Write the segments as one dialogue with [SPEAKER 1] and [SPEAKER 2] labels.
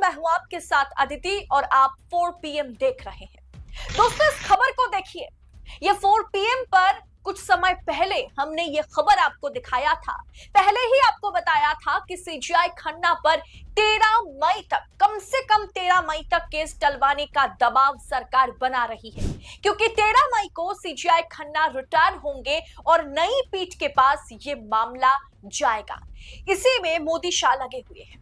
[SPEAKER 1] मैं हूं आपके साथ अदिति और आप 4 PM देख रहे हैं। दोस्तों, इस खबर को देखिए। ये 4 PM पर कुछ समय पहले हमने ये खबर आपको दिखाया था। पहले ही आपको बताया था कि सीजीआई खन्ना पर 13 मई तक, कम से कम 13 मई तक केस टलवाने का दबाव सरकार बना रही है, क्योंकि 13 मई को सीजीआई खन्ना रिटायर होंगे और नई पीठ के पास ये मामला जाएगा। इसी में मोदी शाह लगे हुए हैं।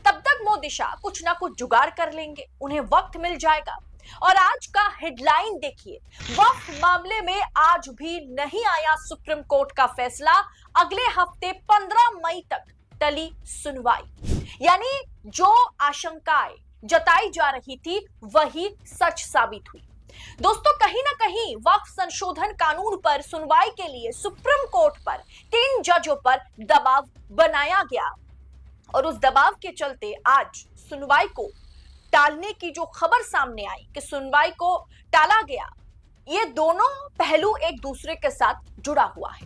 [SPEAKER 1] तब तक मोदी शाह कुछ ना कुछ जुगाड़ कर लेंगे, उन्हें वक्त मिल जाएगा। और आज का हेडलाइन देखिए, वक्फ मामले में आज भी नहीं आया सुप्रीम कोर्ट का फैसला। अगले हफ्ते 15 मई तक टली सुनवाई। यानी जो आशंकाएं जताई जा रही थी वही सच साबित हुई। दोस्तों, कहीं ना कहीं वक्फ संशोधन कानून पर सुनवाई के लिए सुप्रीम कोर्ट पर 3 जजों पर दबाव बनाया गया और उस दबाव के चलते आज सुनवाई को टालने की जो खबर सामने आई कि सुनवाई को टाला गया, ये दोनों पहलू एक दूसरे के साथ जुड़ा हुआ है।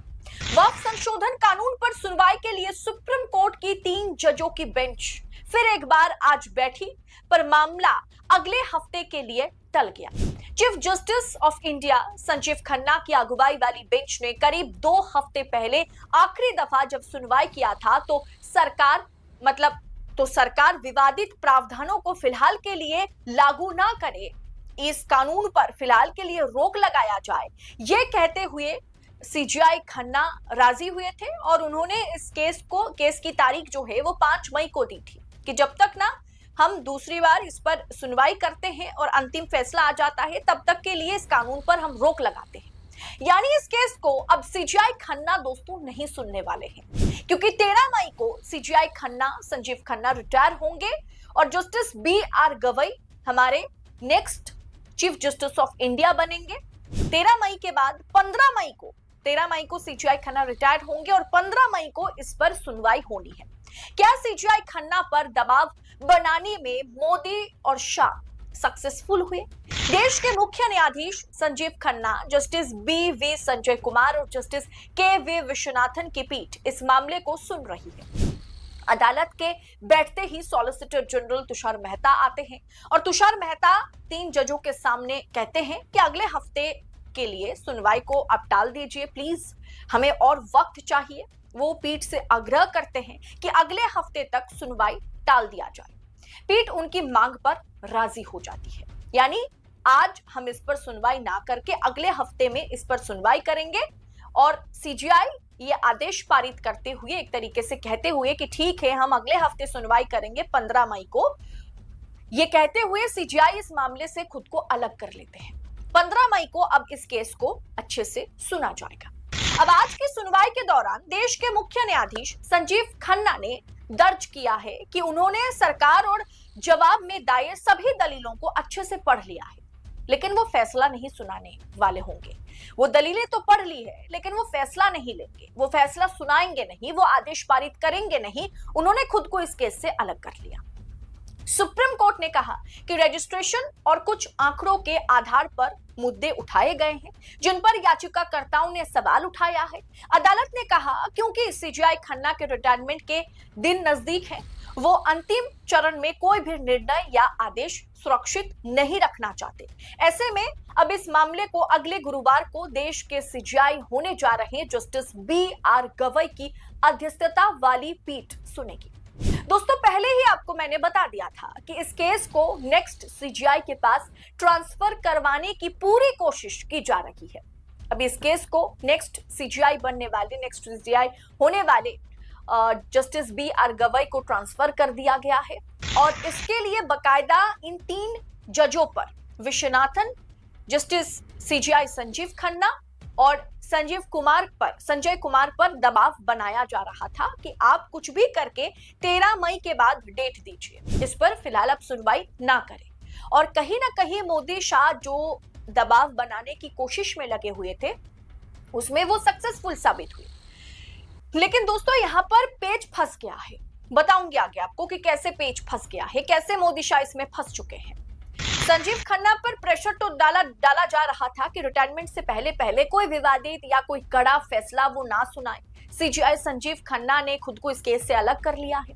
[SPEAKER 1] वक्फ संशोधन कानून पर सुनवाई के लिए सुप्रीम कोर्ट की 3 जजों की बेंच फिर एक बार आज बैठी, पर मामला अगले हफ्ते के लिए टल गया। Chief justice of India Sanjeev Khanna की अगुवाई वाली बेंच ने करीब 2 हफ्ते पहले आखिरी दफा जब सुनवाई किया था तो सरकार विवादित प्रावधानों को फिलहाल के लिए लागू ना करे, इस कानून पर फिलहाल के लिए रोक लगाया जाए, ये कहते हुए सीजीआई खन्ना राजी हुए थे और उन्होंने इस केस की तारीख जो है वो 5 मई को दी थी कि जब तक ना हम दूसरी बार इस पर सुनवाई करते हैं और अंतिम फैसला आ जाता है तब तक के लिए इस कानून पर हम रोक लगाते हैं। यानी इस केस को अब सीजीआई खन्ना दोस्तों नहीं सुनने वाले हैं, क्योंकि 13 मई को सीजीआई खन्ना संजीव खन्ना रिटायर होंगे और जस्टिस BR गवई हमारे next chief justice of India बनेंगे। 13 मई के बाद 13 मई को सीजीआई खन्ना रिटायर होंगे और 15 मई को इस पर सुनवाई होनी है। क्या सीजीआई खन्ना पर दबाव बनाने में मोदी और शाह सक्सेसफुल हुए? देश के मुख्य न्यायाधीश संजीव खन्ना, जस्टिस BV संजय कुमार और जस्टिस KV विश्वनाथन की पीठ इस मामले को सुन रही है। अदालत के बैठते ही सॉलिसिटर जनरल तुषार मेहता आते हैं और तुषार मेहता 3 जजों के सामने कहते हैं कि अगले हफ्ते के लिए सुनवाई को अब टाल दीजिए, प्लीज, हमें और वक्त चाहिए। वो पीठ से आग्रह करते हैं कि अगले हफ्ते तक सुनवाई टाल दिया जाए। पीठ उनकी मांग पर राजी हो जाती है, यानी आज हम इस पर सुनवाई ना करके अगले हफ्ते में इस पर सुनवाई करेंगे। और सीजीआई ये आदेश पारित करते हुए एक तरीके से कहते हुए कि ठीक है, हम अगले हफ्ते सुनवाई करेंगे 15 मई को, ये कहते हुए सीजीआई इस मामले से खुद को अलग कर लेते हैं। 15 मई को अब इस केस को अच्छे से सुना जाएगा। अब आज की सुनवाई के दौरान देश के मुख्य न्यायाधीश संजीव खन्ना ने दर्ज किया है कि उन्होंने सरकार और जवाब में दायर सभी दलीलों को अच्छे से पढ़ लिया है, लेकिन वो फैसला नहीं सुनाने वाले होंगे। वो दलीलें तो पढ़ ली है, लेकिन वो फैसला नहीं लेंगे, वो फैसला सुनाएंगे नहीं, वो आदेश पारित करेंगे नहीं। उन्होंने खुद को इस केस से अलग कर लिया। सुप्रीम कोर्ट ने कहा कि रजिस्ट्रेशन और कुछ आंकड़ों के आधार पर मुद्दे उठाए गए हैं जिन पर याचिकाकर्ताओं ने सवाल उठाया है। अदालत ने कहा क्योंकि सीजीआई खन्ना के रिटायरमेंट के दिन नजदीक हैं, वो अंतिम चरण में कोई भी निर्णय या आदेश सुरक्षित नहीं रखना चाहते। ऐसे में अब इस मामले को अगले गुरुवार को देश के सीजीआई होने जा रहे जस्टिस BR गवई की अध्यक्षता वाली पीठ सुनेगी। दोस्तों, पहले ही आपको मैंने बता दिया था कि इस केस को नेक्स्ट सीजीआई के पास ट्रांसफर करवाने की पूरी कोशिश की जा रही है। अब इस केस को नेक्स्ट सीजीआई होने वाले जस्टिस BR गवई को ट्रांसफर कर दिया गया है और इसके लिए बकायदा इन 3 जजों पर विश्वनाथन, जस्टिस सीजीआई संजीव खन्ना और संजय कुमार पर दबाव बनाया जा रहा था कि आप कुछ भी करके 13 मई के बाद डेट दीजिए, इस पर फिलहाल आप सुनवाई ना करें। और कहीं ना कहीं मोदी शाह जो दबाव बनाने की कोशिश में लगे हुए थे उसमें वो सक्सेसफुल साबित हुए। लेकिन दोस्तों, यहाँ पर पेच फंस गया है। बताऊंगी आगे आपको कि कैसे पेच फंस गया है, कैसे मोदी शाह इसमें फंस चुके हैं। संजीव खन्ना पर प्रेशर तो डाला जा रहा था कि रिटायरमेंट से पहले कोई विवादित या कोई कड़ा फैसला वो ना सुनाए। सीजीआई संजीव खन्ना ने खुद को इस केस से अलग कर लिया है।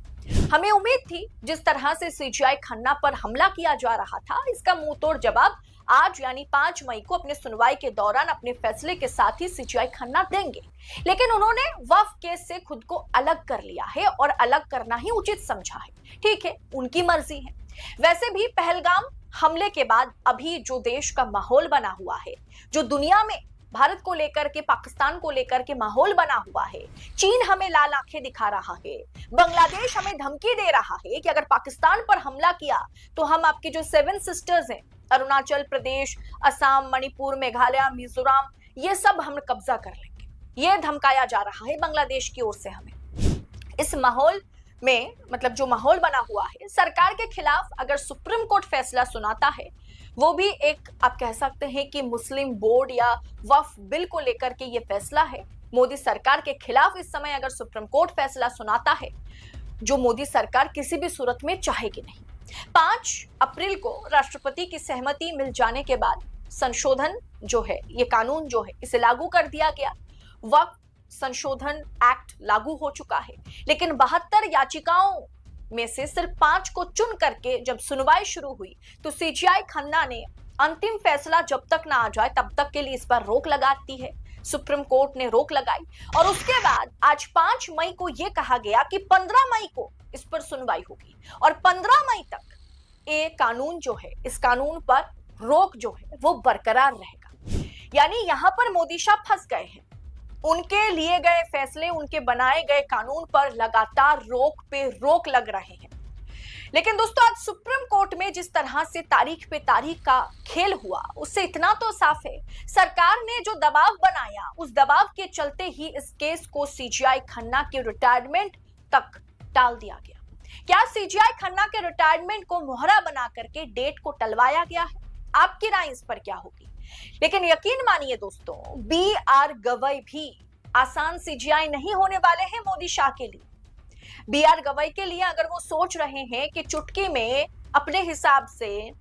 [SPEAKER 1] हमें उम्मीद थी जिस तरह से सीजीआई खन्ना पर हमला किया जा रहा था, इसका मुंह तोड़ जवाब आज यानी 5 मई को अपने सुनवाई के दौरान अपने फैसले के साथ ही सीजीआई खन्ना देंगे। लेकिन उन्होंने वक्फ केस से खुद को अलग कर लिया है और अलग करना ही उचित समझा है। ठीक है, उनकी मर्जी है। वैसे भी पहलगाम हमले के बाद अभी जो देश का माहौल बना हुआ है, जो दुनिया में भारत को लेकर के, पाकिस्तान को लेकर के माहौल बना हुआ है, चीन हमें लाल आंखें दिखा रहा है, बांग्लादेश हमें धमकी दे रहा है कि अगर पाकिस्तान पर हमला किया तो हम आपकी जो 7 सिस्टर्स हैं, अरुणाचल प्रदेश, असम, मणिपुर, मेघालय, मिजोरम, ये सब हम कब्जा कर लेंगे। ये धमकाया जा रहा है बांग्लादेश की ओर से हमें। इस माहौल में, मतलब जो माहौल बना हुआ है, सरकार के खिलाफ अगर सुप्रीम कोर्ट फैसला सुनाता है, वो भी एक आप कह सकते हैं कि मुस्लिम बोर्ड या वक्फ बिल को लेकर के ये फैसला है। मोदी सरकार के खिलाफ इस समय अगर सुप्रीम कोर्ट फैसला सुनाता है, जो मोदी सरकार किसी भी सूरत में चाहेगी नहीं। 5 अप्रैल को राष्ट्रपति की सहमति मिल जाने के बाद संशोधन जो है, ये कानून जो है, इसे लागू कर दिया गया। वक्फ संशोधन एक्ट लागू हो चुका है। लेकिन 72 याचिकाओं में से सिर्फ 5 को चुन करके जब सुनवाई शुरू हुई तो सीजीआई खन्ना ने अंतिम फैसला जब तक ना आ जाए तब तक के लिए इस पर रोक लगाती है। सुप्रीम कोर्ट ने रोक लगाई और उसके बाद आज 5 मई को यह कहा गया कि 15 मई को इस पर सुनवाई होगी और 15 मई तक ये कानून जो है, इस कानून पर रोक जो है वो बरकरार रहेगा। यानी यहां पर मोदी शाह फंस गए हैं। उनके लिए गए फैसले, उनके बनाए गए कानून पर लगातार रोक पे रोक लग रहे हैं। लेकिन दोस्तों, आज सुप्रीम कोर्ट में जिस तरह से तारीख पे तारीख का खेल हुआ, उससे इतना तो साफ है, सरकार ने जो दबाव बनाया, उस दबाव के चलते ही इस केस को सीजीआई खन्ना के रिटायरमेंट तक टाल दिया गया। क्या सीजीआई खन्ना के रिटायरमेंट को मोहरा बना करके डेट को टलवाया गया है? आपकी राय इस पर क्या होगी? लेकिन यकीन मानिए दोस्तों, बी.आर. गवई भी आसान सीजीआई नहीं होने वाले हैं मोदी शाह के लिए। बी.आर. गवई के लिए अगर वो सोच रहे हैं कि चुटकी में अपने हिसाब से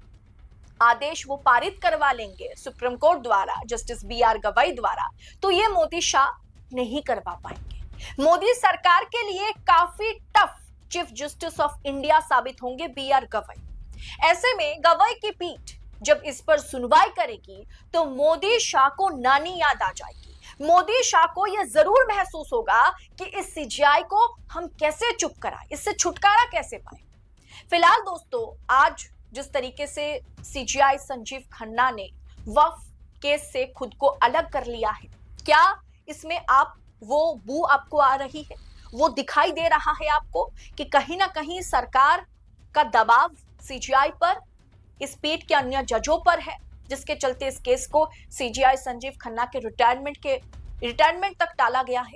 [SPEAKER 1] आदेश वो पारित करवा लेंगे सुप्रीम कोर्ट द्वारा, जस्टिस बी.आर. गवई द्वारा, तो ये मोदी शाह नहीं करवा पाएंगे। मोदी सरकार के लिए काफी tough chief justice of India साबित होंगे बी.आर. गवई। ऐसे में गवई की पीठ जब इस पर सुनवाई करेगी तो मोदी शाह को नानी याद आ जाएगी। मोदी शाह को यह जरूर महसूस होगा कि इस सीजीआई को हम कैसे चुप कराएं, इससे छुटकारा कैसे पाएं। फिलहाल दोस्तों, आज जिस तरीके से सीजीआई संजीव खन्ना ने वक्फ केस से खुद को अलग कर लिया है, क्या इसमें वो बू आपको आ रही है, वो दिखाई दे रहा है आपको कि कहीं ना कहीं सरकार का दबाव सीजीआई पर, इस पीठ के अन्य जजों पर है, जिसके चलते इस केस को सीजीआई संजीव खन्ना के रिटायरमेंट तक टाला गया है?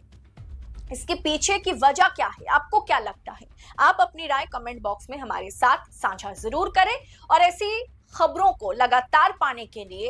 [SPEAKER 1] इसके पीछे की वजह क्या है? आपको क्या लगता है? आप अपनी राय कमेंट बॉक्स में हमारे साथ साझा जरूर करें और ऐसी खबरों को लगातार पाने के लिए